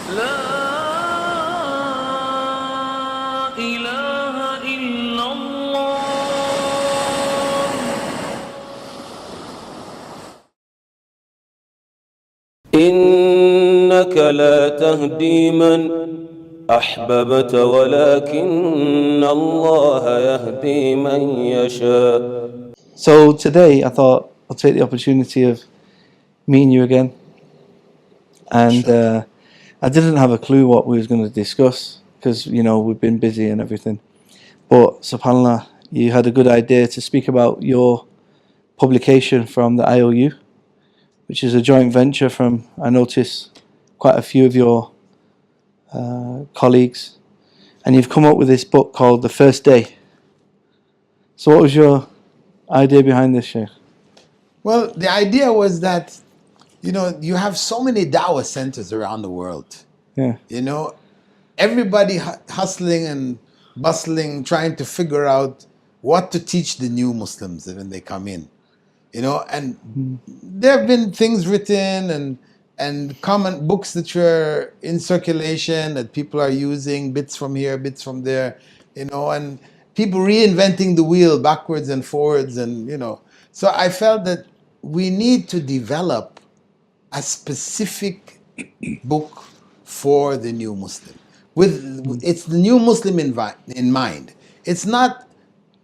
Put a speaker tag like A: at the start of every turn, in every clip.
A: لا إله إلا الله.
B: إنك لا تهدي من أحببت ولكن الله يهدي من يشاء.
C: So today I thought I'll take the opportunity of meeting you again, and I didn't have a clue what we was going to discuss because we've been busy and everything. But subhanallah, you had a good idea to speak about your publication from the IOU, which is a joint venture from, I notice, quite a few of your colleagues, and you've come up with this book called The First Day. So what was your idea behind this, Sheikh?
D: Well, the idea was that, you have so many dawah centers around the world.
C: Yeah.
D: Everybody hustling and bustling, trying to figure out what to teach the new Muslims when they come in. And there have been things written and common books that were in circulation that people are using, bits from here, bits from there, and people reinventing the wheel backwards and forwards, and So I felt that we need to develop a specific book for the new Muslim. It's the new Muslim in mind. It's not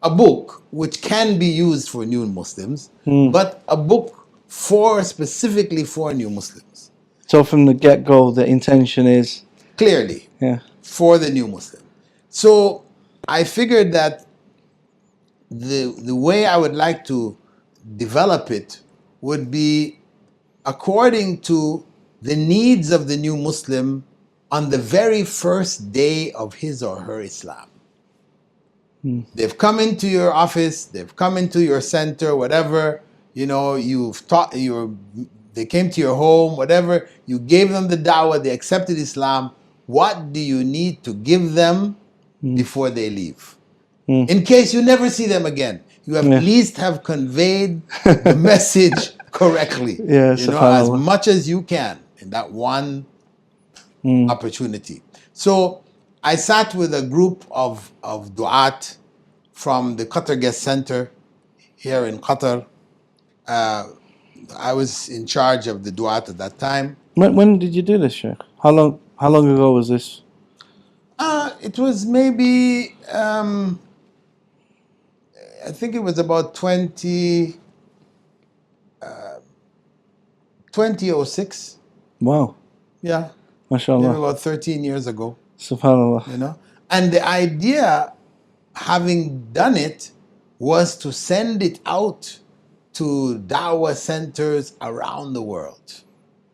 D: a book which can be used for new Muslims, but a book specifically for new Muslims.
C: So from the get-go, the intention is
D: Clearly, for the new Muslim. So I figured that the way I would like to develop it would be according to the needs of the new Muslim on the very first day of his or her Islam. They've come into your office, they've come into your center, whatever, they came to your home, whatever, you gave them the dawah, they accepted Islam. What do you need to give them before they leave? In case you never see them again, you at least have conveyed the message correctly. As much as you can in that one opportunity. So I sat with a group of du'at from the Qatar Guest Center here in Qatar. I was in charge of the du'at at that time.
C: When did you do this, Sheikh? How long ago was this?
D: It was maybe I think it was about 2006.
C: Wow.
D: Yeah.
C: MashaAllah.
D: Maybe about 13 years ago.
C: Subhanallah.
D: And the idea, having done it, was to send it out to dawah centers around the world.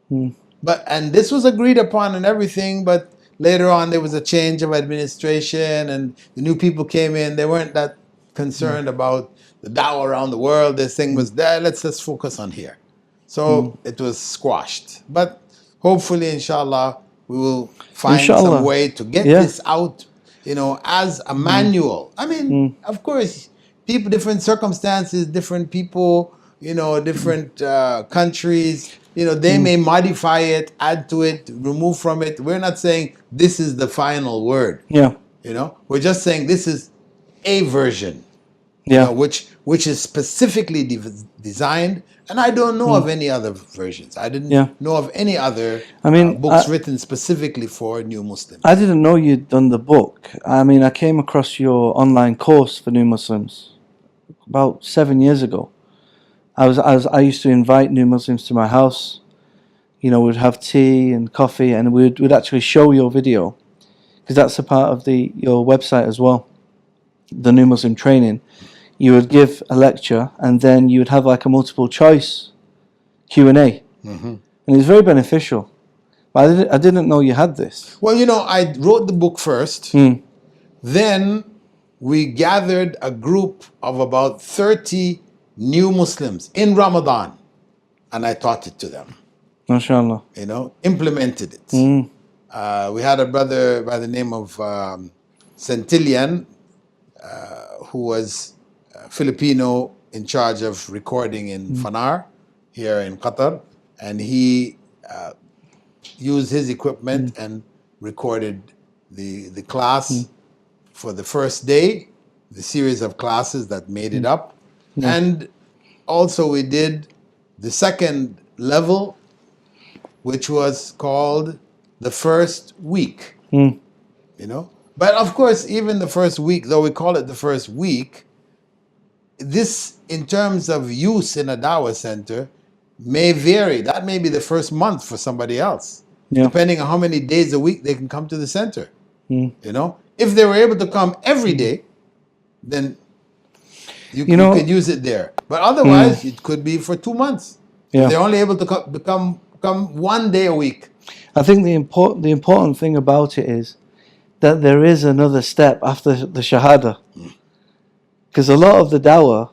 D: And this was agreed upon and everything, but later on there was a change of administration and the new people came in. They weren't that concerned about the dawah around the world. This thing was there, let's just focus on here. So it was squashed. But hopefully, inshallah, we will find some way to get this out, as a manual. I mean, of course, different circumstances, different people, different countries, they may modify it, add to it, remove from it. We're not saying this is the final word. We're just saying this is a version, which is specifically designed. And I don't know of any other versions. I didn't know of any other books written specifically for new Muslims.
C: I didn't know you'd done the book. I mean, I came across your online course for new Muslims about 7 years ago. I used to invite new Muslims to my house. We'd have tea and coffee, and we'd actually show your video, because that's a part of your website as well, the new Muslim training. You would give a lecture, and then you would have like a multiple choice Q&A. And it was very beneficial. But I didn't know you had this.
D: Well, I wrote the book first. Then we gathered a group of about 30 new Muslims in Ramadan, and I taught it to them.
C: MashaAllah.
D: Implemented it. We had a brother by the name of Centillion, who was Filipino in charge of recording in Fanar here in Qatar, and he used his equipment and recorded the class for the first day, the series of classes that made it up. And also we did the second level, which was called the first week. You know? But of course, even the first week, though we call it the first week, this, in terms of use in a dawah center, may vary. That may be the first month for somebody else, depending on how many days a week they can come to the center. You know? If they were able to come every day, then you could use it there. But otherwise, it could be for 2 months. If they're only able to come 1 day a week.
C: I think the important thing about it is that there is another step after the shahada, because a lot of the dawah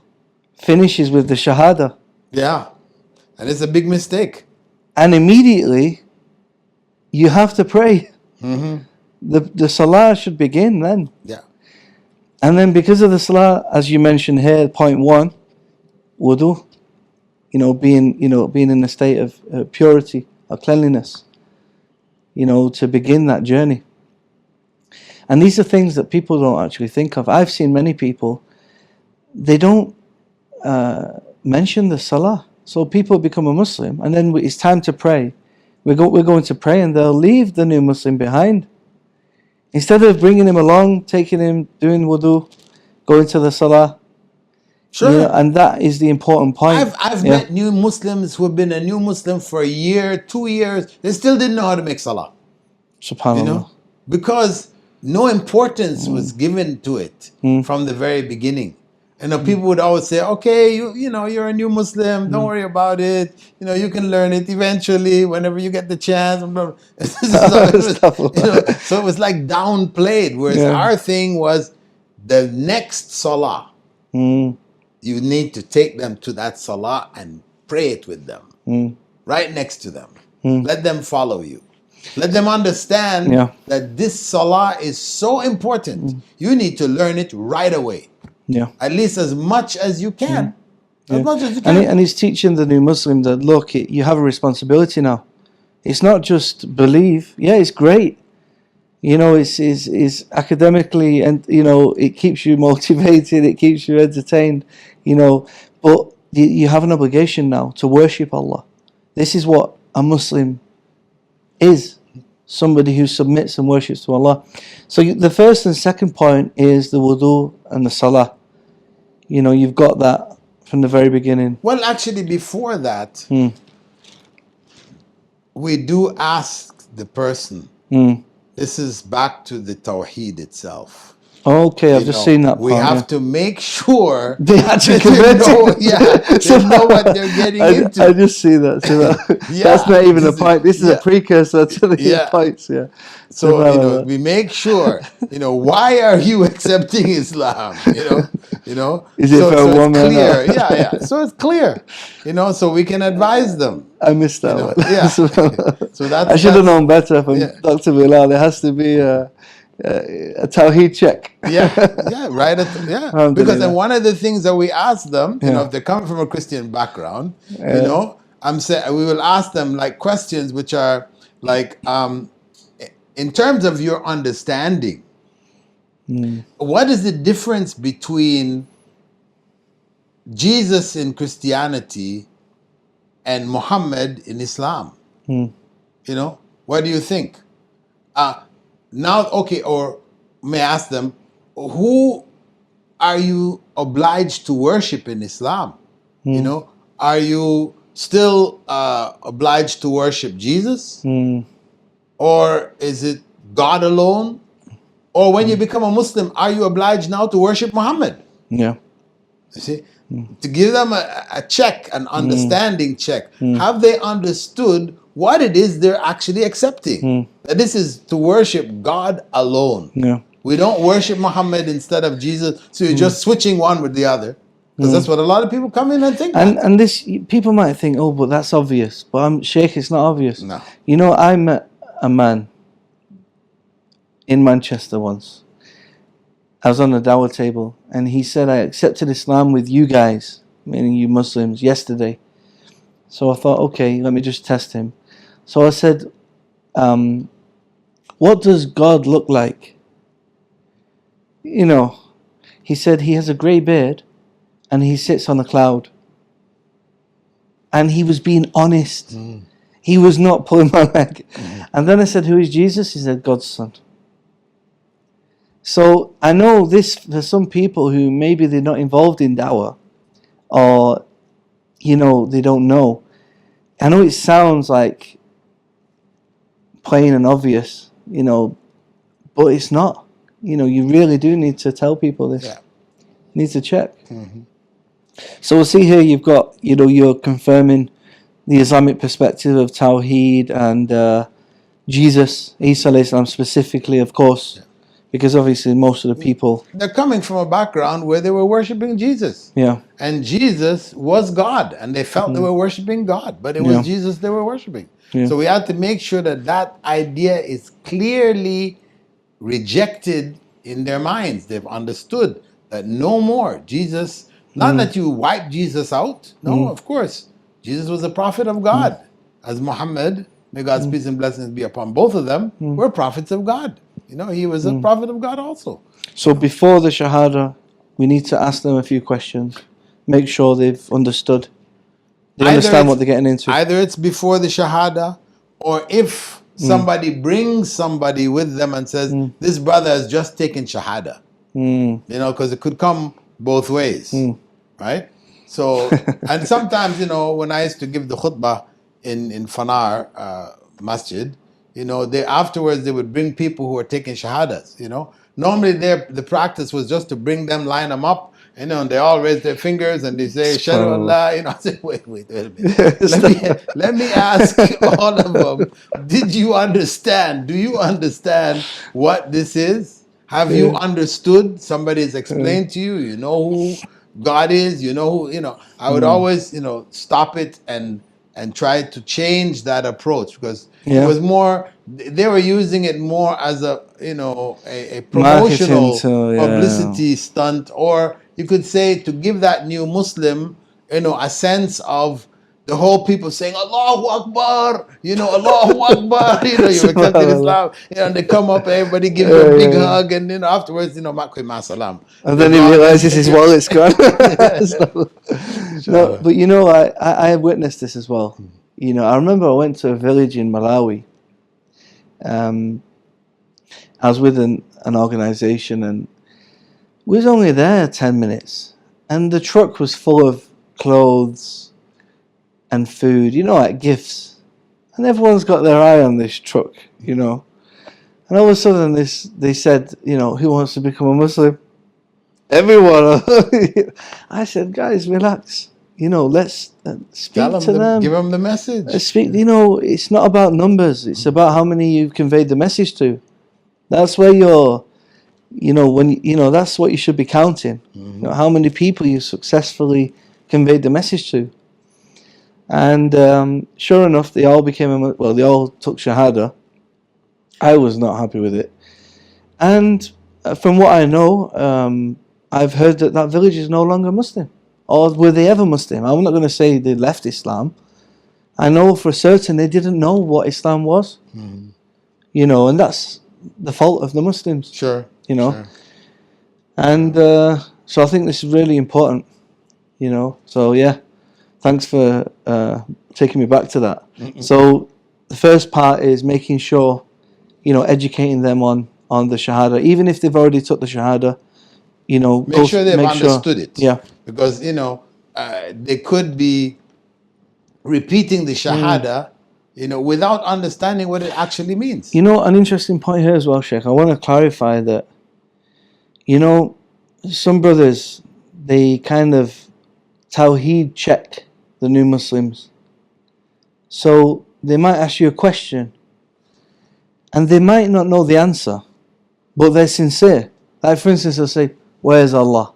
C: finishes with the shahada.
D: Yeah, and it's a big mistake.
C: And immediately, you have to pray. The salah should begin then.
D: Yeah.
C: And then because of the salah, as you mentioned here, point 1, wudu, being in a state of purity, of cleanliness, to begin that journey. And these are things that people don't actually think of. I've seen many people, they don't mention the salah. So people become a Muslim, and then it's time to pray. We're going to pray, and they'll leave the new Muslim behind. Instead of bringing him along, taking him, doing wudu, going to the salah.
D: Sure.
C: And that is the important point.
D: I've met new Muslims who have been a new Muslim for a year, 2 years. They still didn't know how to make salah.
C: SubhanAllah.
D: Because no importance was given to it from the very beginning. People would always say, okay, you're a new Muslim, don't worry about it. You can learn it eventually whenever you get the chance. So it was like downplayed, whereas our thing was the next salah. You need to take them to that salah and pray it with them, right next to them. Let them follow you. Let them understand that this salah is so important. You need to learn it right away. At least as much as you can. As much as you can.
C: And he's teaching the new Muslim that, look, you have a responsibility now. It's not just believe. Yeah, it's great. It's academically, and it keeps you motivated, it keeps you entertained, but you have an obligation now to worship Allah. This is what a Muslim is, somebody who submits and worships to Allah. So the first and second point is the wudu and the salah. You've got that from the very beginning.
D: Well, actually, before that, we do ask the person. This is back to the Tawheed itself.
C: Okay, I've just seen that part.
D: We have to make sure
C: they actually convert
D: they know what they're getting into.
C: I just see that. So that's not even a point. This is a precursor to the points. Yeah.
D: So we make sure. Why are you accepting Islam?
C: Is it for a woman?
D: Clear. Yeah. So it's clear. So we can advise them.
C: I missed that one.
D: Yeah. So that's.
C: I should have known better from Dr. Bilal. There has to be a Tawheed check.
D: Right. Because then one of the things that we ask them, if they're coming from a Christian background, I'm saying we will ask them like questions which are like, in terms of your understanding, what is the difference between Jesus in Christianity and Muhammad in Islam? What do you think? Now, okay, or may I ask them, who are you obliged to worship in Islam? Are you still obliged to worship Jesus? Or is it God alone? Or when you become a Muslim, are you obliged now to worship Muhammad?
C: Yeah.
D: You see? To give them a check, an understanding check. Have they understood what it is they're actually accepting? That this is to worship God alone.
C: Yeah.
D: We don't worship Muhammad instead of Jesus, so you're just switching one with the other. Because that's what a lot of people come in and think.
C: And this, people might think, oh, but that's obvious. But Sheikh, it's not obvious.
D: No.
C: I met a man in Manchester once. I was on a dawah table, and he said, I accepted Islam with you guys, meaning you Muslims, yesterday. So I thought, okay, let me just test him. So I said, what does God look like? You know, he said he has a grey beard and he sits on a cloud. And he was being honest. He was not pulling my leg. And then I said, who is Jesus? He said, God's son. So I know this for some people who maybe they're not involved in dawah, or, you know, they don't know. I know it sounds like plain and obvious, you know, but it's not. You know, you really do need to tell people this.
D: Yeah.
C: You need to check. So we'll see here you've got, you know, you're confirming the Islamic perspective of Tawheed and Jesus, Isa alayhi salam specifically, of course, because obviously most of the people...
D: They're coming from a background where they were worshipping Jesus.
C: Yeah.
D: And Jesus was God, and they felt they were worshipping God, but it was Jesus they were worshipping. So we have to make sure that that idea is clearly rejected in their minds. They've understood that no more. Jesus, not that you wipe Jesus out. No, of course. Jesus was a prophet of God. As Muhammad, may God's peace and blessings be upon both of them, were prophets of God. You know, he was a prophet of God also.
C: So before the Shahada, we need to ask them a few questions. Make sure they've understood. They understand what they're getting into.
D: Either it's before the Shahada, or if somebody brings somebody with them and says, this brother has just taken Shahada. You know, because it could come both ways. Right? So, and sometimes, you know, when I used to give the khutbah in Fanar Masjid, you know, afterwards they would bring people who were taking shahadas, you know. Normally the practice was just to bring them, line them up, you know, and they all raise their fingers and they say, Shadu Allah, you know. I say, wait a minute. let me ask all of them, did you understand? Do you understand what this is? Have you understood? Somebody's explained to you, you know who God is, you know who, you know. I would always, you know, stop it and try to change that approach, because it was more, they were using it more as a, you know, a promotional publicity stunt, or you could say to give that new Muslim, you know, a sense of the whole people saying Allahu Akbar, you know, Allahu Akbar, you know, you've accepted Islam, you know, and they come up, everybody gives you a big hug, and then afterwards, you know, ma salam.
C: And then he realizes his wallet's gone. No, but you know, I have witnessed this as well. You know, I remember I went to a village in Malawi. I was with an organization, and we was only there 10 minutes, and the truck was full of clothes and food, you know, like gifts, and everyone's got their eye on this truck, you know. And all of a sudden they said, you know, who wants to become a Muslim? Everyone. I said, guys, relax, you know, let's speak to them,
D: give them the message.
C: Let's speak, you know, it's not about numbers, it's about how many you've conveyed the message to. That's where you're, you know, when, you know, that's what you should be counting. You know, how many people you successfully conveyed the message to. And sure enough, they all became, well, they all took Shahada. I was not happy with it. And from what I know, I've heard that that village is no longer Muslim. Or were they ever Muslim? I'm not going to say they left Islam. I know for certain they didn't know what Islam was. You know, and that's the fault of the Muslims.
D: Sure.
C: You know.
D: Sure.
C: And so I think this is really important. You know, so yeah. Thanks for taking me back to that. So the first part is making sure, you know, educating them on the Shahada, even if they've already took the Shahada. You know,
D: make sure they've understood it.
C: Yeah,
D: because you know they could be repeating the Shahada, you know, without understanding what it actually means.
C: You know, an interesting point here as well, Sheikh. I want to clarify that. You know, some brothers, they kind of Tawheed check the new Muslims. So they might ask you a question and they might not know the answer, but they're sincere. Like for instance, they'll say, where's Allah?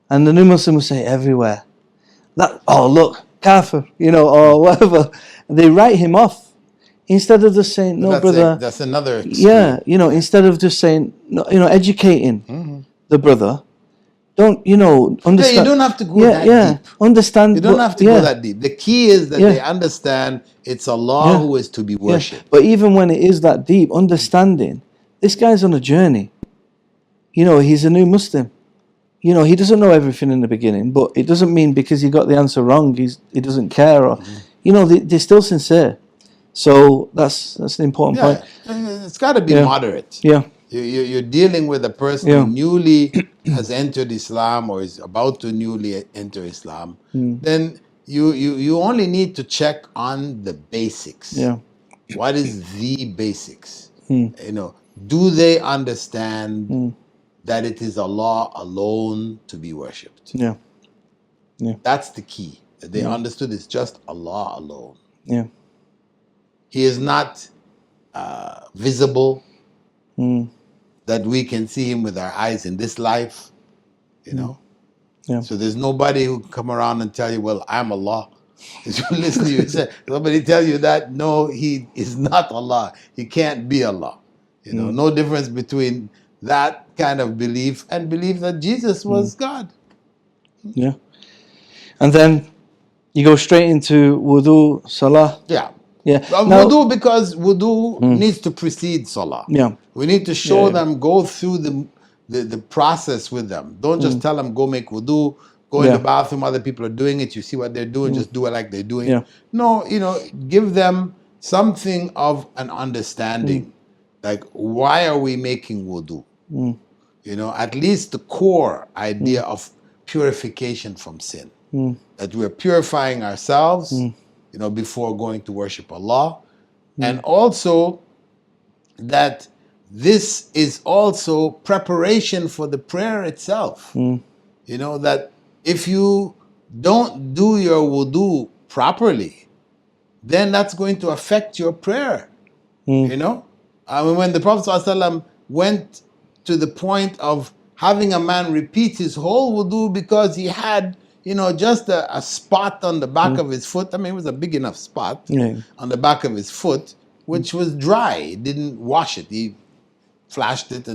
C: And the new Muslim will say, everywhere. That, oh look, kafir, you know, or whatever. And they write him off. Instead of just saying, no, brother.
D: That's another extreme.
C: Yeah, you know, instead of just saying, no, you know, educating the brother, don't,
D: Yeah,
C: understand.
D: you don't have to go
C: Yeah,
D: that
C: yeah.
D: deep.
C: Understand.
D: You don't have to
C: yeah,
D: go that deep. The key is that
C: Yeah.
D: they understand it's Allah
C: Yeah.
D: who is to be
C: Yeah.
D: worshipped.
C: But even when it is that deep, understanding, this guy's on a journey. He's a new Muslim. He doesn't know everything in the beginning, but it doesn't mean because he got the answer wrong, he doesn't care. Or, they're still sincere. So that's an important point.
D: Yeah, it's got to be
C: Yeah.
D: moderate.
C: Yeah.
D: You're dealing with a person
C: Yeah.
D: who newly has entered Islam or is about to newly enter Islam. Then you only need to check on the basics.
C: Yeah.
D: What is the basics? Do they understand that it is Allah alone to be worshipped?
C: Yeah. Yeah.
D: That's the key. That they understood it's just Allah alone.
C: Yeah.
D: He is not visible, that we can see him with our eyes in this life,
C: Yeah.
D: So there's nobody who can come around and tell you, well, I'm Allah. As you listen to you say, somebody tell you that, no, he is not Allah. He can't be Allah. No difference between that kind of belief and belief that Jesus was God.
C: Yeah. And then you go straight into wudu, salah.
D: Yeah.
C: Yeah.
D: Wudu, because wudu needs to precede salah.
C: Yeah.
D: We need to show them, go through the process with them. Don't just tell them, go make wudu, go in the bathroom, other people are doing it, you see what they're doing, just do it like they're doing.
C: Yeah.
D: No, give them something of an understanding. Like, why are we making wudu? At least the core idea of purification from sin. That we're purifying ourselves, before going to worship Allah. And also that this is also preparation for the prayer itself. That if you don't do your wudu properly, then that's going to affect your prayer. When the Prophet ﷺ went to the point of having a man repeat his whole wudu because he had just a spot on the back of his foot. I mean, it was a big enough spot on the back of his foot, which was dry. He didn't wash it. He flashed it.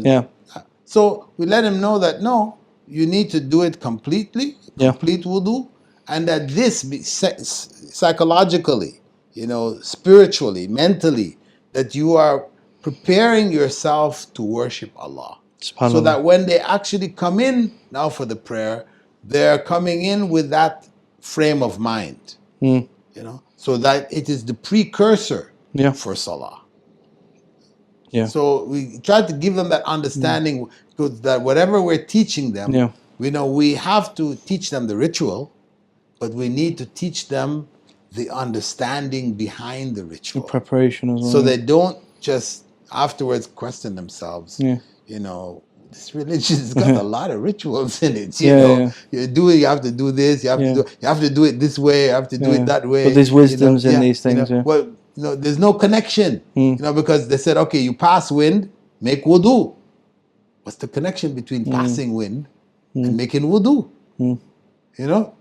D: So we let him know that, no, you need to do it completely, complete wudu, and that this psychologically, spiritually, mentally, that you are preparing yourself to worship Allah. So that when they actually come in now for the prayer, they're coming in with that frame of mind, so that it is the precursor for salah.
C: Yeah.
D: So we try to give them that understanding, that whatever we're teaching them, we have to teach them the ritual, but we need to teach them the understanding behind the ritual.
C: The preparation as well.
D: So they don't just afterwards question themselves, this religion has got a lot of rituals in it. You have to do this, you have to do it this way, you have to do it that way.
C: But there's wisdoms in these things.
D: Well, there's no connection. Because they said, okay, you pass wind, make wudu. What's the connection between passing wind and making wudu?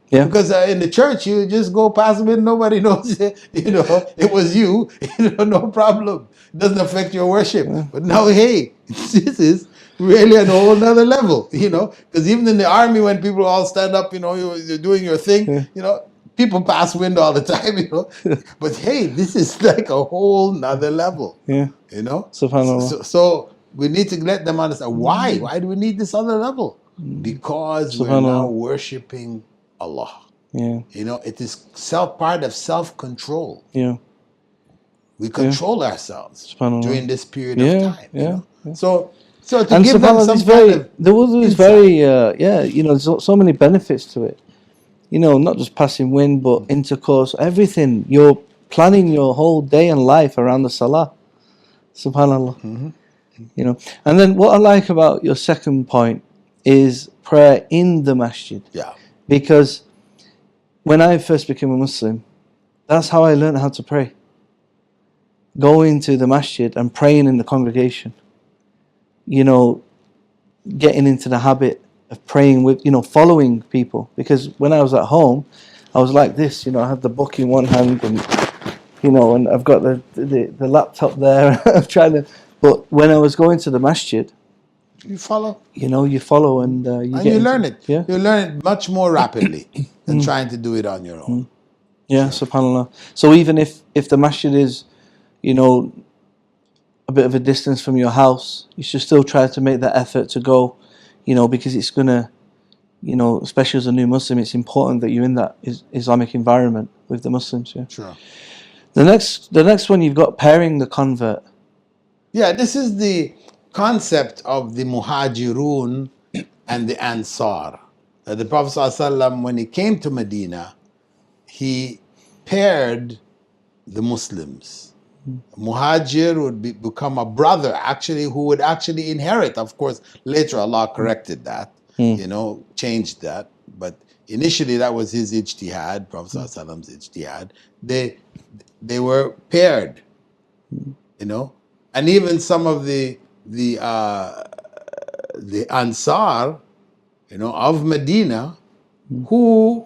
D: Because in the church you just go pass wind, nobody knows it was you. No problem. It doesn't affect your worship. But now, hey, this is really on a whole nother level, because even in the army, when people all stand up, you're doing your thing, people pass wind all the time, but hey, this is like a whole nother level,
C: SubhanAllah.
D: So we need to let them understand why do we need this other level? Because we're now worshiping Allah. It is part of self-control. We control ourselves during this period of time. So to give them some
C: the wudu is very, there's so many benefits to it. Not just passing wind, but intercourse, everything. You're planning your whole day and life around the salah. SubhanAllah. And then what I like about your second point is prayer in the masjid.
D: Yeah.
C: Because when I first became a Muslim, that's how I learned how to pray. Going to the masjid and praying in the congregation. Getting into the habit of praying with, following people. Because when I was at home, I was like this, I had the book in one hand and, and I've got the laptop there. I'm trying to, but when I was going to the masjid,
D: You follow.
C: You follow and you
D: And
C: get
D: you
C: into,
D: learn it.
C: Yeah.
D: You learn it much more rapidly than trying to do it on your own.
C: Yeah, subhanAllah. So even if the masjid is, a bit of a distance from your house, you should still try to make that effort to go, because it's gonna, especially as a new Muslim, it's important that you're in that Islamic environment with the Muslims. Yeah.
D: Sure.
C: The next one you've got pairing the convert.
D: Yeah, this is the concept of the Muhajirun and the Ansar. The Prophet ﷺ, when he came to Medina, he paired the Muslims. Muhajir would become a brother, actually, who would actually inherit. Of course, later Allah corrected that, changed that. But initially, that was his ijtihad, Prophet ﷺ's ijtihad. They were paired, and even some of the Ansar, of Medina, who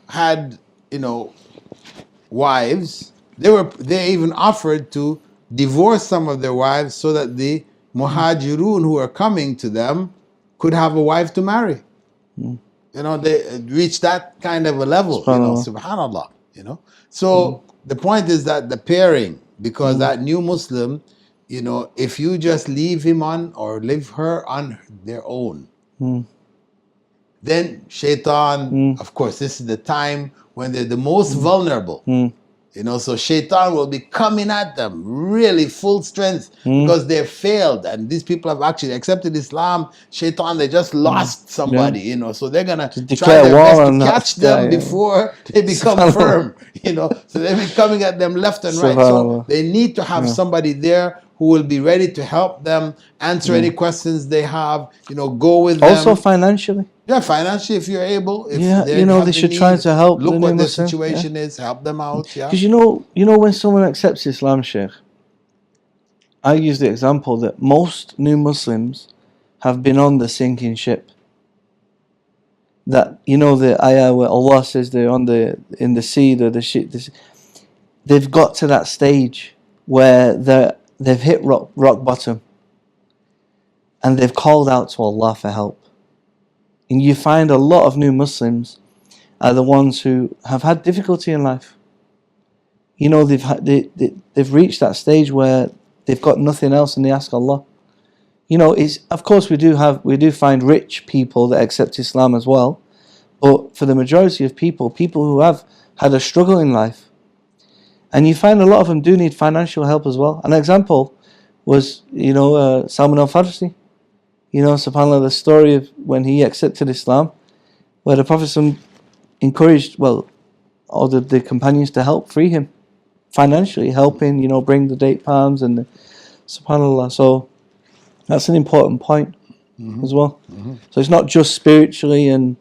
D: had, wives, they even offered to divorce some of their wives so that the Muhajirun who are coming to them could have a wife to marry. They reached that kind of a level, subhanallah, So the point is that the pairing, because that new Muslim, if you just leave him on or leave her on their own, then shaitan, of course, this is the time when they're the most vulnerable. So shaitan will be coming at them really full strength because they've failed, and these people have actually accepted Islam. Shaitan, they just lost somebody, so they're gonna try their best to catch them before they become firm, So they've been coming at them left and right. So they need to have somebody there who will be ready to help them, answer any questions they have, go with them.
C: Also financially.
D: Yeah, financially, if you're able. If
C: they should try to help.
D: Look what their situation is, help them out. Yeah.
C: Because when someone accepts Islam, Sheikh, I use the example that most new Muslims have been on the sinking ship. That the ayah where Allah says they're in the sea, the ship. They've got to that stage where they've hit rock bottom, and they've called out to Allah for help. And you find a lot of new Muslims are the ones who have had difficulty in life. They've reached that stage where they've got nothing else and they ask Allah. Of course we do find rich people that accept Islam as well, but for the majority of people who have had a struggle in life, and you find a lot of them do need financial help as well. An example was Salman al-Farsi. SubhanAllah, the story of when he accepted Islam, where the Prophet encouraged, all the companions to help free him, financially helping, bring the date palms and SubhanAllah. So that's an important point as well. So it's not just spiritually and,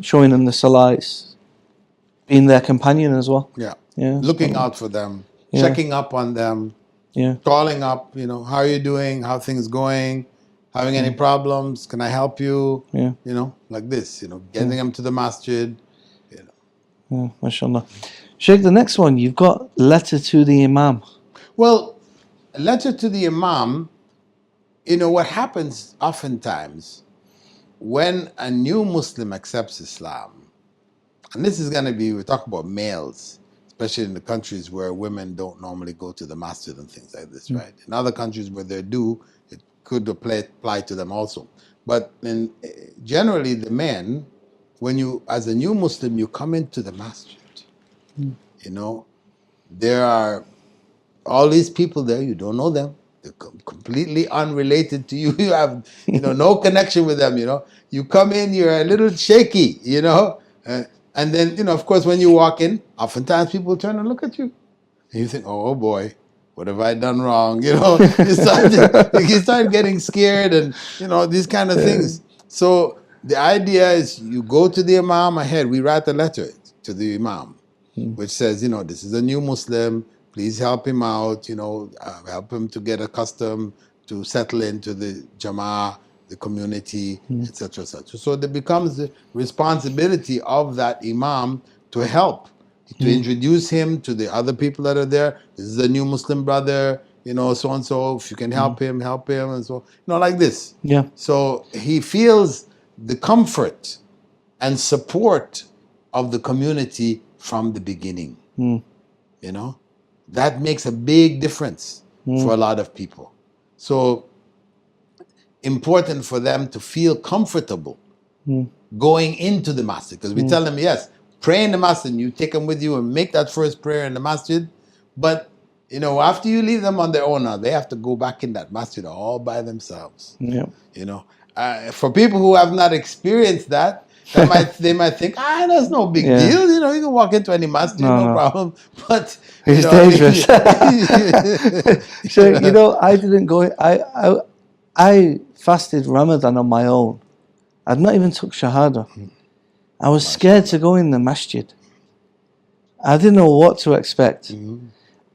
C: showing them the Salah, it's being their companion as well.
D: Yeah.
C: Yeah.
D: Looking out for them, checking up on them. Yeah. Calling up, how are you doing? How are things going? Having any problems? Can I help you?
C: Yeah.
D: Like this, getting them to the masjid.
C: Yeah, mashallah. Sheikh, the next one, you've got letter to the Imam.
D: Well, a letter to the Imam, what happens oftentimes when a new Muslim accepts Islam, and this is going to be, we're talking about males, especially in the countries where women don't normally go to the masjid and things like this, right? In other countries where they do, it could apply to them also. But generally, the men, when you, as a new Muslim, you come into the masjid, there are all these people there, you don't know them. They're completely unrelated to you. You have, no connection with them, You come in, you're a little shaky, and then, of course, when you walk in, oftentimes people turn and look at you. And you think, oh boy, what have I done wrong? You start getting scared and, these kind of things. So the idea is you go to the Imam ahead. We write a letter to the Imam, which says, this is a new Muslim. Please help him out, help him to get accustomed to settle into the Jama'ah, the community, etc., etc. So it becomes the responsibility of that Imam to help, to introduce him to the other people that are there. This is a new Muslim brother. you know, so and so, if you can help him, and so, you know, like this.
C: Yeah.
D: So he feels the comfort and support of the community from the beginning. You know, that makes a big difference for a lot of people. So important for them to feel comfortable going into the masjid, because we tell them, yes, pray in the masjid, you take them with you and make that first prayer in the masjid, but you know, after you leave them on their own, now they have to go back in that masjid all by themselves.
C: Yeah.
D: You know, for people who have not experienced that, they might think, that's no big
C: Yeah.
D: deal. You know, you can walk into any masjid, no problem. But you
C: It's
D: know,
C: dangerous. So, you know, I didn't go. I fasted Ramadan on my own. I'd not even took Shahada. I was scared to go in the masjid. I didn't know what to expect.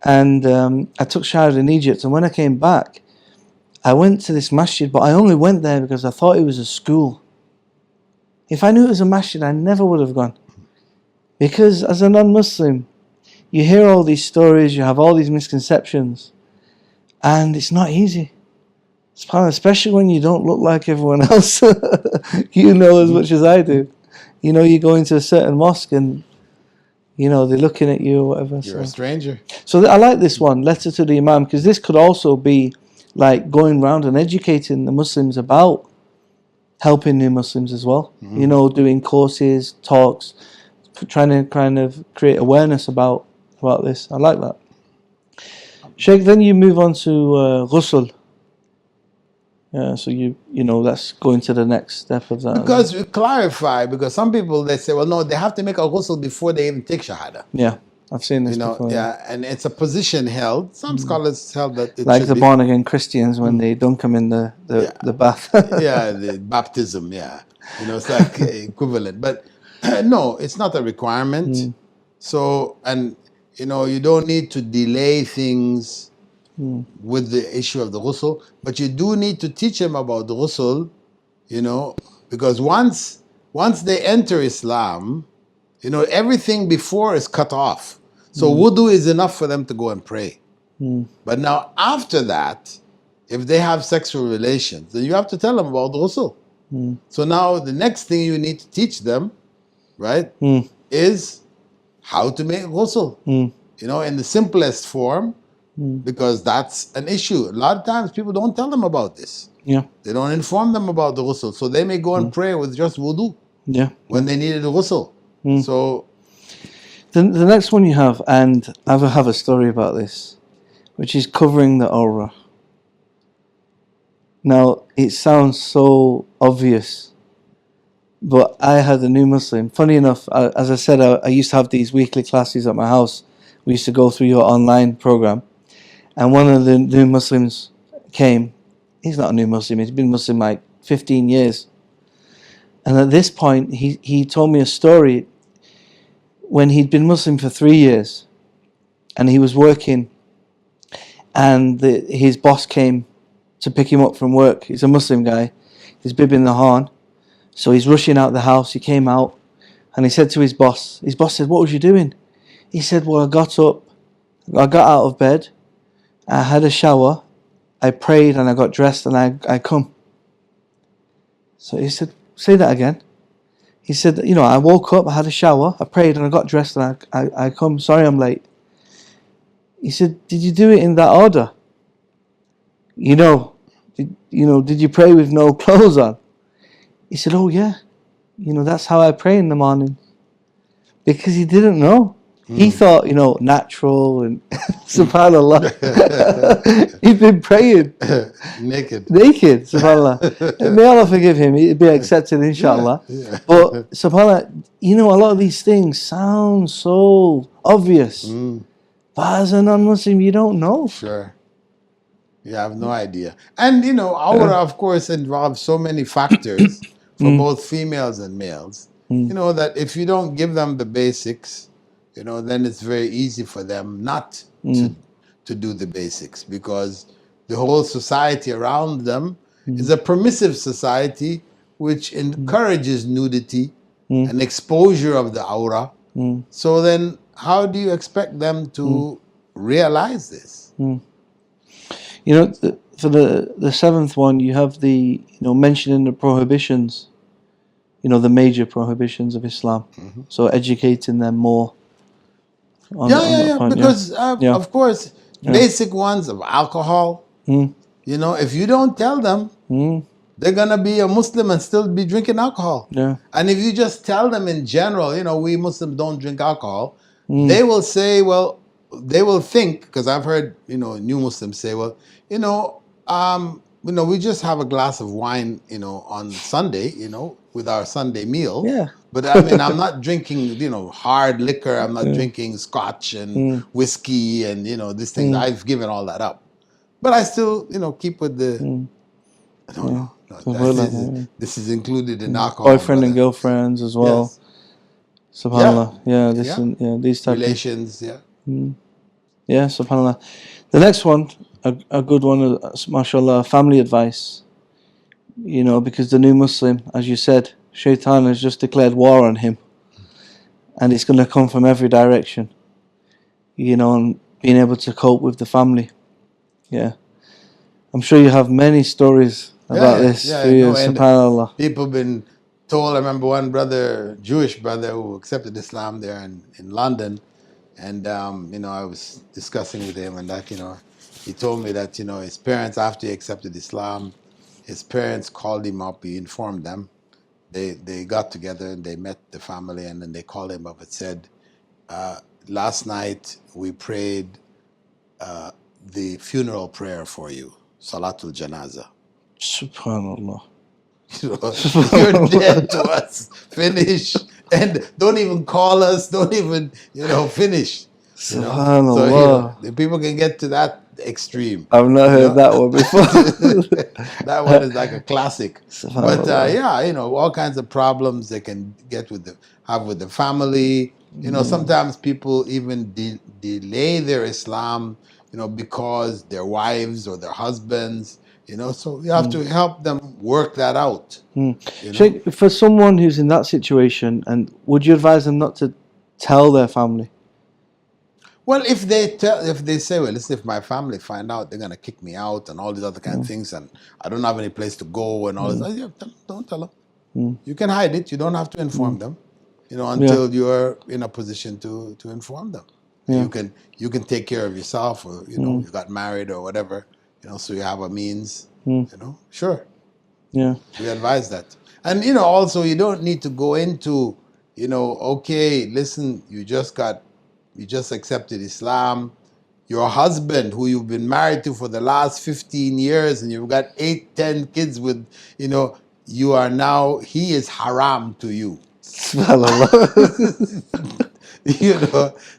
C: And I took Shahada in Egypt. And when I came back, I went to this masjid, but I only went there because I thought it was a school. If I knew it was a masjid, I never would have gone. Because as a non-Muslim, you hear all these stories, you have all these misconceptions, and it's not easy. Especially when you don't look like everyone else. You know as much as I do. You know, you go into a certain mosque and, you know, they're looking at you or whatever.
D: You're a stranger.
C: So I like this one, Letter to the Imam, because this could also be like going around and educating the Muslims about helping new Muslims as well. You know, doing courses, talks, trying to kind of create awareness about this. I like that. Sheikh, then you move on to Ghusl. So you know, let's go into the next step of that.
D: Because we clarify, because some people, they say, well, no, they have to make a ghusl before they even take shahada.
C: Yeah, I've seen this
D: You know,
C: before.
D: yeah, and it's a position held. Some scholars held that it
C: Like
D: should
C: the
D: be,
C: born again Christians when they dunk them in the bath.
D: yeah, the baptism, yeah. You know, it's like equivalent. But no, it's not a requirement. So, and, you know, you don't need to delay things with the issue of the ghusl, but you do need to teach them about the ghusl, you know, because once they enter Islam, you know, everything before is cut off. So wudu is enough for them to go and pray. But now after that, if they have sexual relations, then you have to tell them about the ghusl. So now the next thing you need to teach them, right, is how to make ghusl. You know, in the simplest form, because that's an issue. A lot of times people don't tell them about this.
C: Yeah.
D: They don't inform them about the ghusl. So they may go and pray with just wudu when they needed a ghusl. So
C: the next one you have, and I have a story about this, which is covering the aura. Now, it sounds so obvious, but I had a new Muslim. Funny enough, as I said, I used to have these weekly classes at my house. We used to go through your online program. And one of the new Muslims came. He's not a new Muslim. He's been Muslim like 15 years. And at this point, he told me a story when he'd been Muslim for 3 years. And he was working. And his boss came to pick him up from work. He's a Muslim guy. He's bibbing the horn. So he's rushing out the house. He came out. And he said to his boss said, "What was you doing?" He said, "Well, I got out of bed. I had a shower, I prayed, and I got dressed, and I come." So he said, "Say that again." He said, "You know, I woke up, I had a shower, I prayed, and I got dressed, and I come. Sorry I'm late." He said, "Did you do it in that order? Did you pray with no clothes on?" He said, "Oh yeah, that's how I pray in the morning." Because he didn't know. He thought, natural and subhanAllah. He'd been praying.
D: naked,
C: subhanAllah. May Allah forgive him. He'd be accepted, inshallah.
D: Yeah.
C: But subhanAllah, a lot of these things sound so obvious. But as a non-Muslim, you don't know.
D: Sure. You have no idea. And, aura, of course, involves so many factors for both females and males. That if you don't give them the basics, then it's very easy for them not to do the basics, because the whole society around them is a permissive society which encourages nudity and exposure of the aura. So then how do you expect them to realize this?
C: You know, for the seventh one, you have the mentioning the prohibitions. The major prohibitions of Islam. So educating them more on that point.
D: Because
C: Yeah.
D: of course, basic ones of alcohol.
C: Mm.
D: If you don't tell them, they're gonna be a Muslim and still be drinking alcohol.
C: Yeah.
D: And if you just tell them in general, we Muslims don't drink alcohol, they will say, well, they will think, because I've heard, new Muslims say, well, we just have a glass of wine, on Sunday, with our Sunday meal.
C: Yeah.
D: But I mean, I'm not drinking, hard liquor. I'm not drinking scotch and whiskey and, these things. I've given all that up. But I still, keep with the, no, this is included in alcohol.
C: Boyfriend and girlfriends as well.
D: Yes.
C: Subhanallah. Yeah. These type
D: Relations,
C: of, yeah, subhanallah. The next one, a good one, mashallah, family advice. Because the new Muslim, as you said, Shaitan has just declared war on him. And it's going to come from every direction. And being able to cope with the family. Yeah. I'm sure you have many stories about this for you, subhanallah.
D: People been told, I remember one brother, Jewish brother, who accepted Islam there in London. And, I was discussing with him and that, he told me that, his parents, after he accepted Islam, his parents called him up, he informed them. They got together and they met the family and then they called him up and said, last night we prayed the funeral prayer for you, Salatul Janaza.
C: Subhanallah.
D: You're dead to us. Finish. And don't even call us. Don't even, finish.
C: Subhanallah.
D: So, people can get to that extreme.
C: I've not heard that one before.
D: That one is like a classic. But all kinds of problems they can get have with the family. Sometimes people even delay their Islam, because their wives or their husbands, so you have to help them work that out.
C: Sheikh, for someone who's in that situation, and would you advise them not to tell their family?
D: Well, if they say, well, listen, if my family find out, they're gonna kick me out and all these other kind of things, and I don't have any place to go and all this, don't tell them. You can hide it. You don't have to inform them, until you're in a position to inform them. You can take care of yourself, or you got married or whatever, so you have a means. Sure.
C: Yeah.
D: We advise that, and also you don't need to go into, okay, listen, you just accepted Islam. Your husband, who you've been married to for the last 15 years, and you've got 8-10 kids with, you are now, he is haram to you.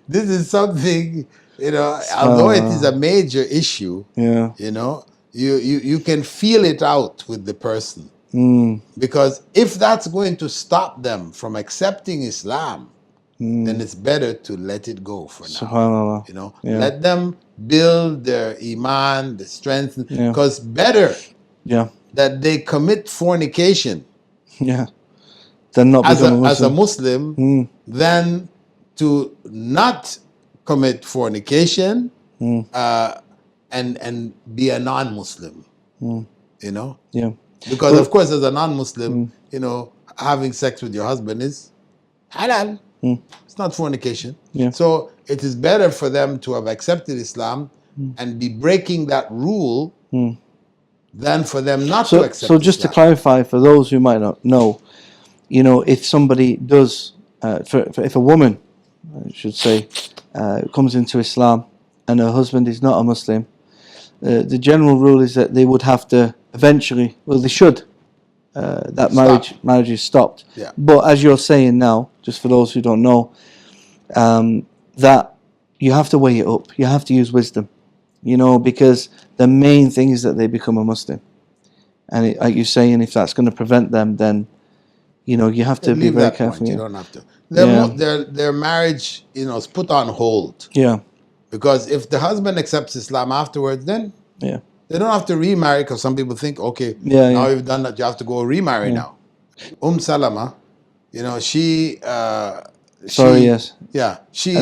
D: This is something, although it is a major issue, you can feel it out with the person. Because if that's going to stop them from accepting Islam, then it's better to let it go for now.
C: Subhanallah.
D: Let them build their iman, the strength, because better that they commit fornication
C: than not
D: as a Muslim than to not commit fornication and be a non-Muslim. Because of course, as a non-Muslim, having sex with your husband is halal. It's not fornication. So it is better for them to have accepted Islam and be breaking that rule than for them not to accept
C: So just
D: Islam.
C: to clarify, for those who might not know, if somebody does, if a woman, I should say, comes into Islam and her husband is not a Muslim, the general rule is that they would have to eventually, well, they should, that marriage is stopped. But as you're saying now, just for those who don't know, that you have to weigh it up. You have to use wisdom, because the main thing is that they become a Muslim. And like you're saying, if that's going to prevent them, then you have to be very careful.
D: You don't have to. Their marriage, is put on hold. Because if the husband accepts Islam afterwards, then they don't have to remarry, because some people think, okay, now you've done that, you have to go remarry now. Salama, she...
C: and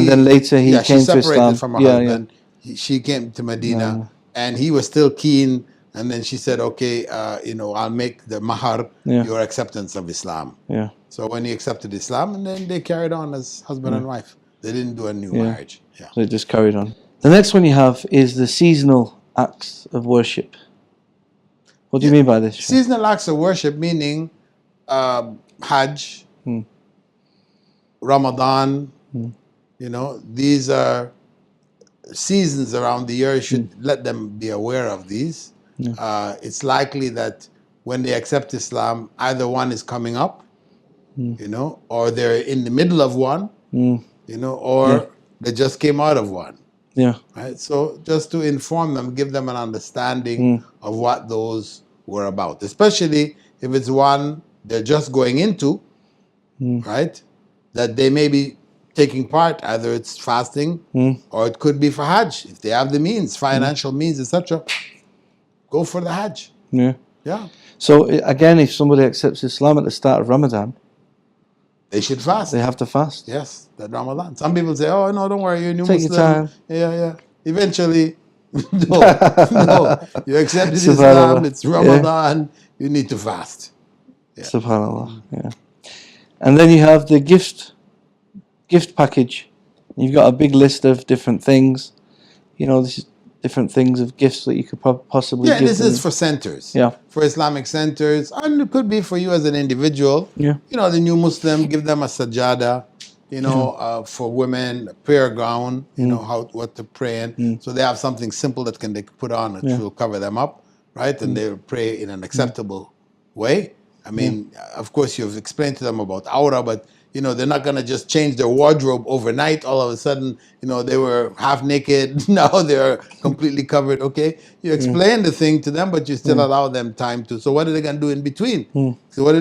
C: then later he came to Islam.
D: From her husband. She came to Medina, and he was still keen. And then she said, okay, I'll make the mahar
C: Yeah.
D: your acceptance of Islam.
C: Yeah.
D: So when he accepted Islam, and then they carried on as husband and wife. They didn't do a new
C: Yeah.
D: marriage. Yeah.
C: So it just carried on. The next one you have is the seasonal acts of worship. What do you mean by this? Shaykh?
D: Seasonal acts of worship, meaning Hajj, Ramadan, these are seasons around the year. You should let them be aware of these. It's likely that when they accept Islam, either one is coming up, or they're in the middle of one, or they just came out of one.
C: Yeah.
D: Right? So just to inform them, give them an understanding of what those were about, especially if it's one they're just going into, right? That they may be taking part, either it's fasting or it could be for Hajj. If they have the means, financial means, etc., go for the Hajj.
C: Yeah.
D: Yeah.
C: So again, if somebody accepts Islam at the start of Ramadan,
D: They should fast.
C: they have to fast.
D: Yes, that Ramadan. Some people say, oh, no, don't worry, you're a new
C: Take your
D: Muslim.
C: time.
D: Yeah. Eventually, no. You accepted Islam,
C: Subhanallah.
D: it's Ramadan, you need to fast. Yeah.
C: Subhanallah. Yeah. And then you have the gift package. You've got a big list of different things. This is different things of gifts that you could possibly give
D: This
C: them.
D: is for centers.
C: Yeah.
D: For Islamic centers. And it could be for you as an individual.
C: Yeah.
D: The new Muslim, give them a sajada, for women, a prayer gown, what to pray in. So they have something simple that they can put on, which will cover them up, right? And they'll pray in an acceptable way. I mean, of course, you've explained to them about aura, but they're not going to just change their wardrobe overnight. All of a sudden, they were half naked. Now they're completely covered. Okay. You explain the thing to them, but you still allow them time to. So what are they going to do in between? So what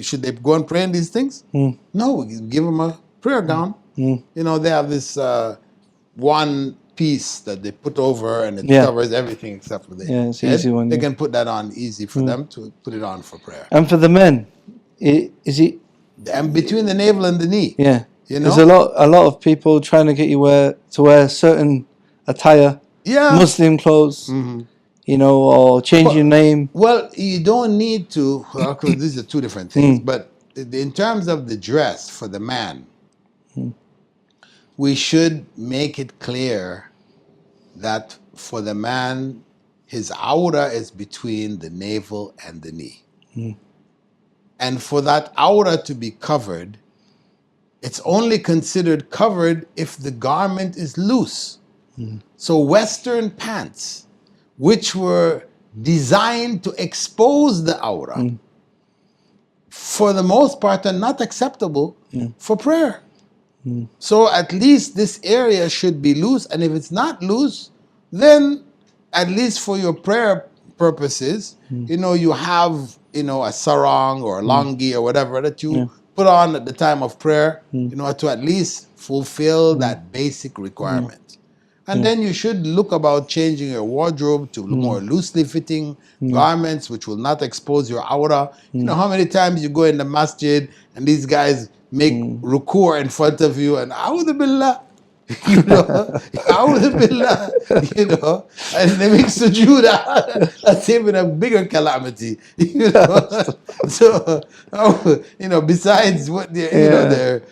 D: should they go and pray in these things? No, give them a prayer gown. They have this one piece that they put over and it covers everything except for the head.
C: it's an easy one.
D: They can put that on easy for them to put it on for prayer.
C: And for the men, is it?
D: And between the navel and the knee.
C: Yeah. There's a lot of people trying to get you to wear certain attire, Muslim clothes, or change your name.
D: Well, you don't need to, because these are two different things, but in terms of the dress for the man, we should make it clear that for the man, his aura is between the navel and the knee. And for that aura to be covered, it's only considered covered if the garment is loose. So Western pants, which were designed to expose the aura, for the most part are not acceptable for prayer. So at least this area should be loose, and if it's not loose, then at least for your prayer purposes, you have a sarong or a longi or whatever that you put on at the time of prayer, to at least fulfill that basic requirement. And then you should look about changing your wardrobe to more loosely fitting garments, which will not expose your aura. You know how many times you go in the masjid and these guys make ruku' in front of you and a'udhu billah, a'udhu billah, and they make sujood. That's even a bigger calamity, So, besides what they're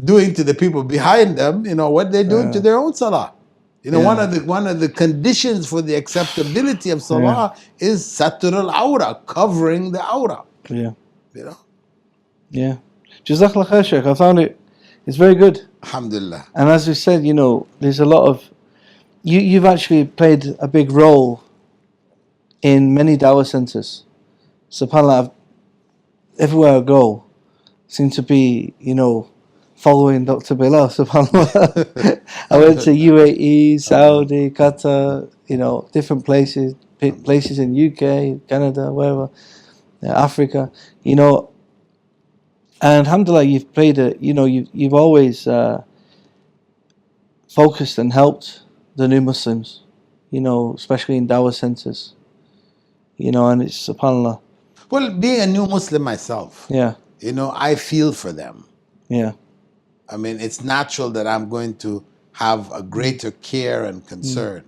D: doing to the people behind them, what they're doing to their own salah. One of the conditions for the acceptability of salah is satur al-aura, covering the aura.
C: Yeah. Yeah. Jazakallah khair, Shaykh. I found it's very good.
D: Alhamdulillah.
C: And as we said, there's a lot of... You've actually played a big role in many dawah centers. SubhanAllah, everywhere I go, seem to be, following Dr. Bilal, SubhanAllah. I went to UAE, Saudi, Qatar, different places in UK, Canada, wherever, Africa, and alhamdulillah, you've played you've always focused and helped the new Muslims, especially in dawah centers, and it's subhanallah.
D: Well, being a new Muslim myself, I feel for them.
C: Yeah.
D: I mean, it's natural that I'm going to have a greater care and concern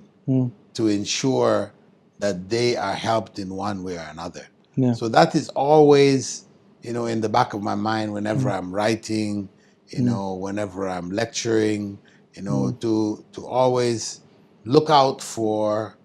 D: to ensure that they are helped in one way or another.
C: Yeah.
D: So that is always, in the back of my mind whenever I'm writing, whenever I'm lecturing, to always look out for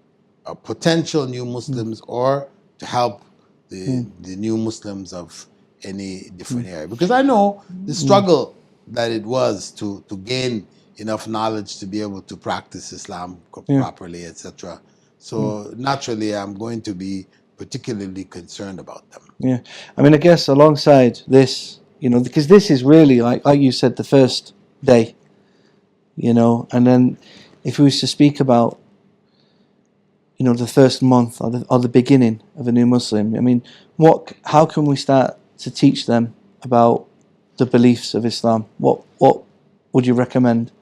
D: potential new Muslims or to help the new Muslims of any different area. Because I know the struggle that it was to gain enough knowledge to be able to practice Islam properly, etc. So naturally, I'm going to be particularly concerned about them.
C: Yeah, I mean, I guess alongside this, because this is really like you said, the first day, and then if we was to speak about, the first month or the beginning of a new Muslim, I mean, how can we start to teach them about the beliefs of Islam? What would you recommend?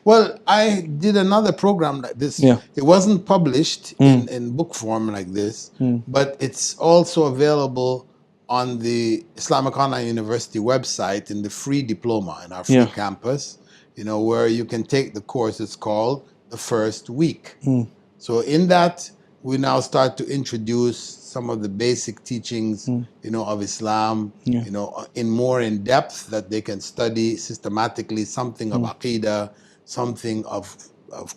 D: Well, I did another program like this.
C: Yeah.
D: It wasn't published in book form like this, but it's also available on the Islamic Online University website in the free diploma in our free campus, where you can take the course. It's called The First Week. So in that, we now start to introduce some of the basic teachings, of Islam, in more in depth, that they can study systematically something of Aqidah, something of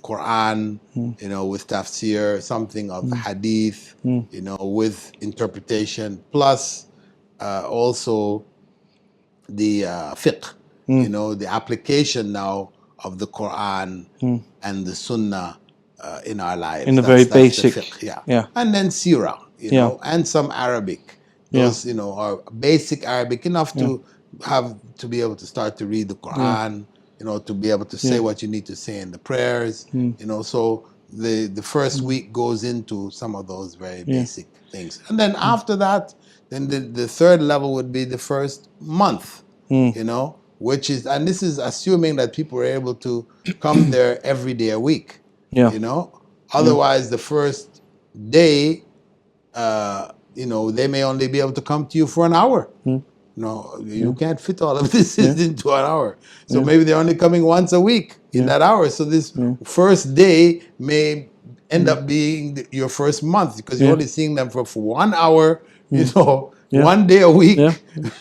D: Quran, with tafsir, something of hadith, with interpretation, plus also the fiqh, the application now of the Quran and the Sunnah in our lives.
C: In the very basic,
D: the fiqh, and then Sirah, and some Arabic. Those, are basic Arabic enough to be able to start to read the Quran. To be able to say what you need to say in the prayers, so the first week goes into some of those very basic things. And then after that, then the third level would be the first month, which is, and this is assuming that people are able to come there every day a week, otherwise the first day, they may only be able to come to you for an hour. No, you can't fit all of this into an hour. So maybe they're only coming once a week in that hour. So this first day may end up being your first month, because you're only seeing them for 1 hour, 1 day a week.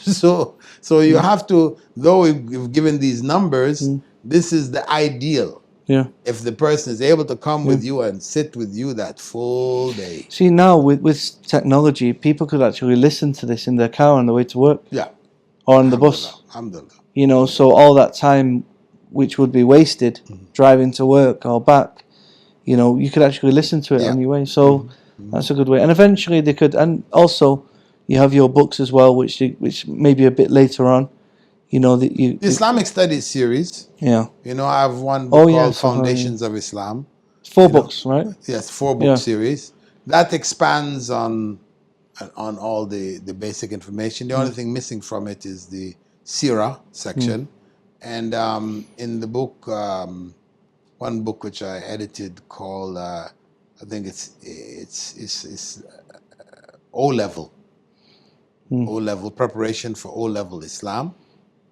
D: So you have to, though we've given these numbers, this is the ideal. If the person is able to come with you and sit with you that full day.
C: See, now with technology, people could actually listen to this in their car on the way to work. Or on the bus.
D: Alhamdulillah.
C: So all that time which would be wasted driving to work or back, you could actually listen to it on your way. So that's a good way. And eventually they could, and also you have your books as well, which maybe a bit later on. The
D: Islamic Studies series. I have one book called Foundations of Islam.
C: 4 books, right?
D: Yes, 4-book series. That expands on all the basic information. The only thing missing from it is the Sirah section. And in the book, one book which I edited called, I think it's O-level. O-level, preparation for O-level Islam.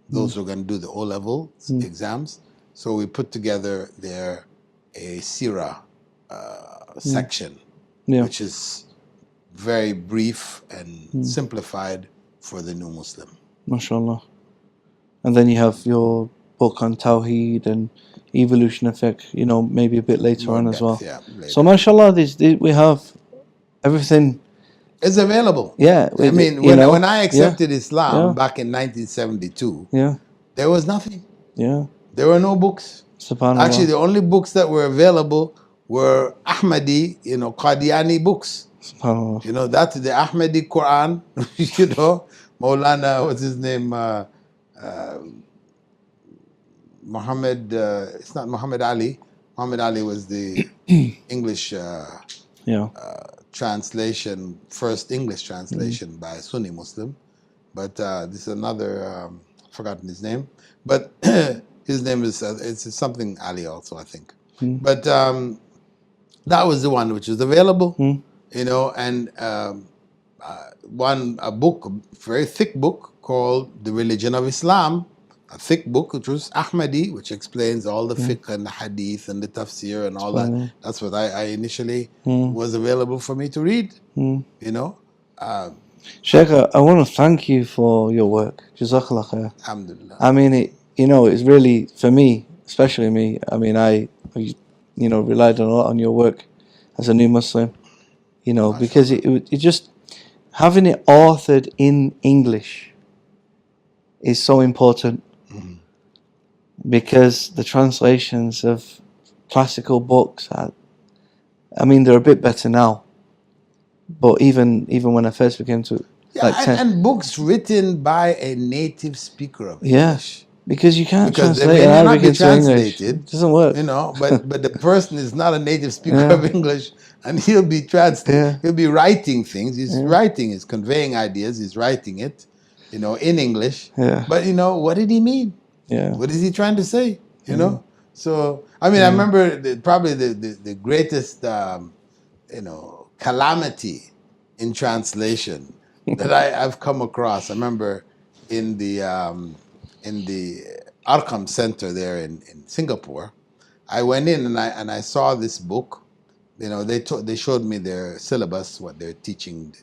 D: Those who are going to do the O-level exams. So we put together there a Sirah section, which is very brief and simplified for the new Muslim.
C: MashaAllah. And then you have your book on Tawheed and evolution of fiqh, maybe a bit later on as well. So MashaAllah, we have everything.
D: It's available.
C: Yeah.
D: I mean, when I accepted Islam back in 1972, there was nothing. There were no books.
C: SubhanAllah.
D: Actually, the only books that were available were Ahmadi, Qadiani books.
C: SubhanAllah.
D: That's the Ahmadi Quran, Maulana, what's his name? Muhammad, it's not Muhammad Ali. Muhammad Ali was the English translation, first English translation by a Sunni Muslim. But this is another, forgotten his name. But his name is, it's something Ali also, I think. But that was the one which was available, and a book, a very thick book called The Religion of Islam. a thick book, which was Ahmadi, which explains all the fiqh and the hadith and the tafsir and all that. That's what I initially was available for me to read. You know,
C: Sheikh, I want to thank you for your work. Jazakallah khair.
D: alhamdulillah.
C: I mean, it's really, for me, especially me, I mean, I relied a lot on your work as a new Muslim, because it just, having it authored in English is so important, because the translations of classical books they're a bit better now, but even when I first became to
D: and books written by a native speaker of English.
C: Because you can't
D: Because
C: translate
D: they may not
C: Arabic
D: be
C: into English.
D: translated.
C: It doesn't work.
D: But the person is not a native speaker of English, and he'll be He'll be writing things. He's conveying ideas. He's writing it, in English.
C: Yeah.
D: But what did he mean?
C: Yeah.
D: What is he trying to say? So I remember probably the greatest calamity in translation that I've come across. I remember in the Arkham Center there in Singapore, I went in and I saw this book. They showed me their syllabus, what they're teaching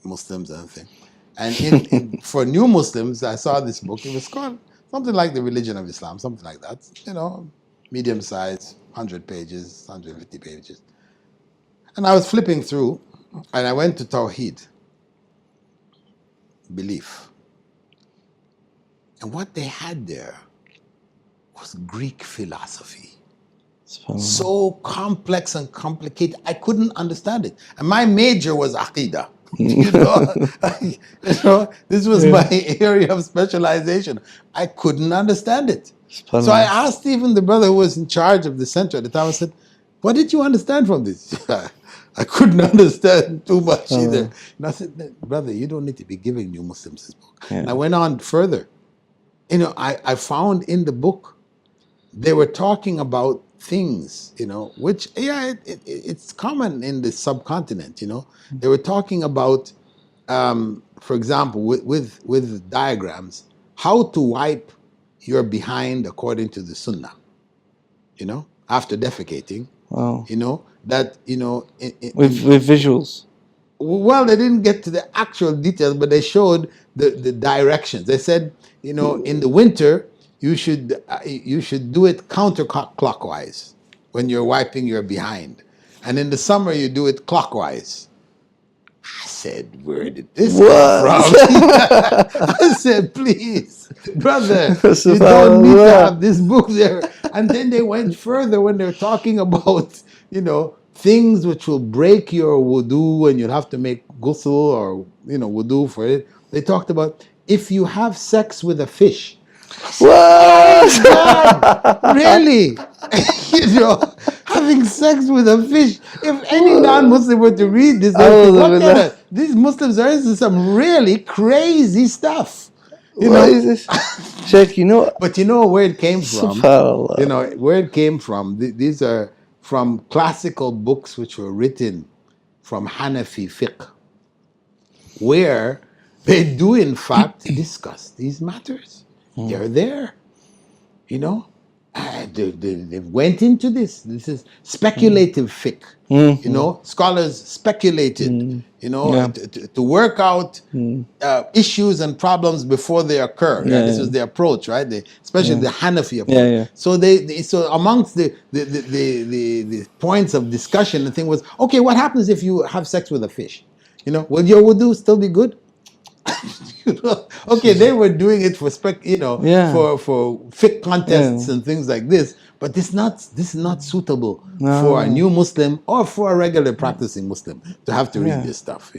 D: Muslims and everything. And for new Muslims, I saw this book. It was called something like The Religion of Islam, something like that. Medium size, 100 pages, 150 pages. And I was flipping through, and I went to Tawheed, belief. And what they had there was Greek philosophy. So complex and complicated, I couldn't understand it. And my major was Aqidah. This was my area of specialization. I couldn't understand it. So I asked even the brother who was in charge of the center at the time, I said, what did you understand from this? I couldn't understand too much either. And I said, brother, you don't need to be giving new Muslims this book. Yeah. And I went on further. I found in the book, they were talking about things, which, it's common in the subcontinent, They were talking about, for example, with diagrams, how to wipe your behind according to the sunnah, after defecating.
C: Wow.
D: With
C: visuals.
D: Well, they didn't get to the actual details, but they showed the directions. They said, in the winter, you should do it counterclockwise when you're wiping your behind, and in the summer you do it clockwise. I said, where did this come from? I said, please, brother, you don't need to have this book there. And then they went further when they're talking about, things which will break your wudu and you'll have to make ghusl or, wudu for it. They talked about if you have sex with a fish. What? God, really? Having sex with a fish. If any non-Muslim were to read this, they would think, these Muslims are into some really crazy stuff.
C: What is this? Check,
D: But where it came from? Where it came from? These are from classical books which were written from Hanafi fiqh, where they do in fact discuss these matters. They're there, They went into this. This is speculative fiqh. Scholars speculated, to work out issues and problems before they occur. This was the approach, right? Especially the Hanafi approach. So amongst the points of discussion, the thing was, okay, what happens if you have sex with a fish? Will your wudu still be good? Okay, they were doing it for for fiqh contests and things like this, but this is not suitable for a new Muslim or for a regular practicing Muslim to have to read this stuff,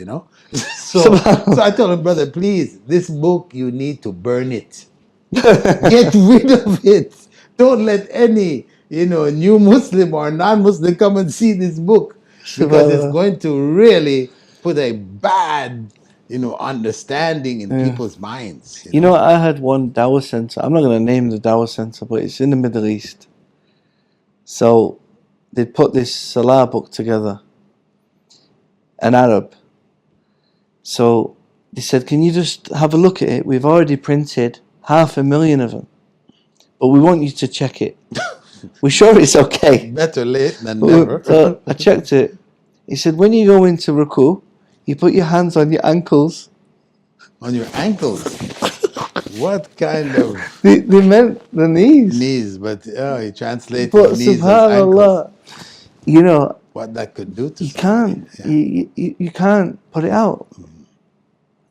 D: So I told him, brother, please, this book, you need to burn it. Get rid of it. Don't let any new Muslim or non-Muslim come and see this book, because it's going to really put a bad understanding in people's minds.
C: I had one dawah center. I'm not going to name the dawah center, but it's in the Middle East. So they put this Salah book together, an Arab. So they said, can you just have a look at it? We've already printed 500,000 of them. but we want you to check it. We're sure it's okay.
D: Better late than never.
C: So I checked it. He said, when you go into ruku, you put your hands on your ankles.
D: On your ankles. What kind of
C: They meant the knees.
D: knees? But he translated
C: But
D: knees as ankles.
C: subhanallah, you know,
D: What that could do to
C: you
D: somebody.
C: can't, you can't put it out.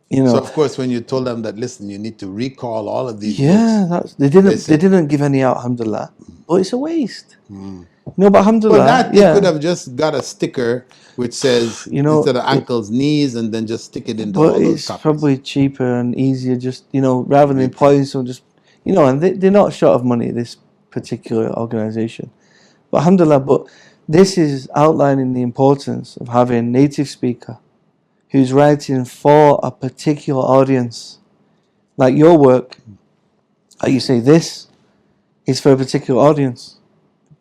C: You know.
D: So of course, when you told them that, listen, you need to recall all of these
C: Yeah,
D: books.
C: they didn't give any out, alhamdulillah. But it's a waste. No, but alhamdulillah.
D: Well, that they could have just got a sticker which says,
C: You know,
D: instead of ankles, knees, and then just stick it into all
C: but
D: those
C: it's
D: copies.
C: probably cheaper and easier, just, you know, rather than employing someone, just, you know, and they're not short of money, this particular organization. But alhamdulillah, but this is outlining the importance of having a native speaker who's writing for a particular audience. Like your work, like you say, this is for a particular audience.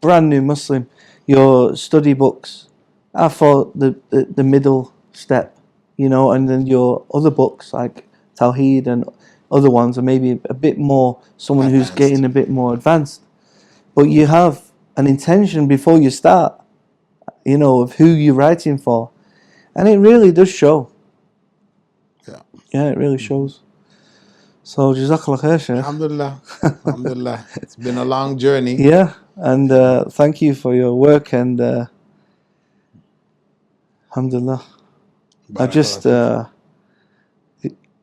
C: Brand new Muslim. Your study books are for the middle step, you know, and then your other books like Tawheed and other ones are maybe a bit more, someone who's getting a bit more advanced. But you have an intention before you start, you know, of who you're writing for. And it really does show. Yeah, it really shows. So, Jazakallah khair, Shaykh.
D: Alhamdulillah. Alhamdulillah. It's been a long journey.
C: Yeah, and thank you for your work, and alhamdulillah. I just, I'm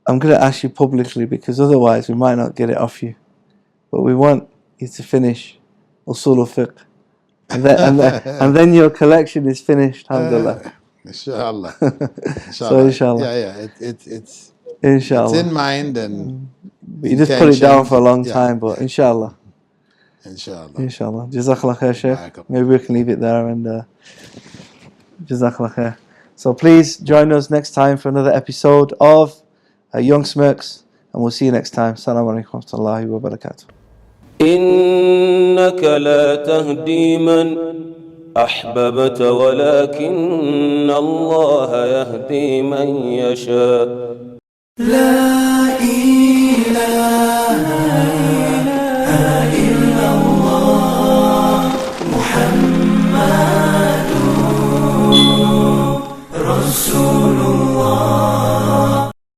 C: going to ask you publicly because otherwise we might not get it off you. But we want you to finish Usul al-Fiqh. And then your collection is finished, alhamdulillah.
D: Inshallah.
C: So, inshallah.
D: Yeah. It's
C: Inshallah.
D: in mind and
C: You just put it down for a long time, but inshallah.
D: Inshallah.
C: Inshallah. Jazakallah khair, Shaykh. Maybe we can leave it there and Jazakallah khair. So please join us next time for another episode of Young Smirks, and we'll see you next time. Assalamu alaikum wa rahmatullahi wa barakatuh.
B: إنك لا تهدي من أحببت ولكن الله يهدي من يشاء.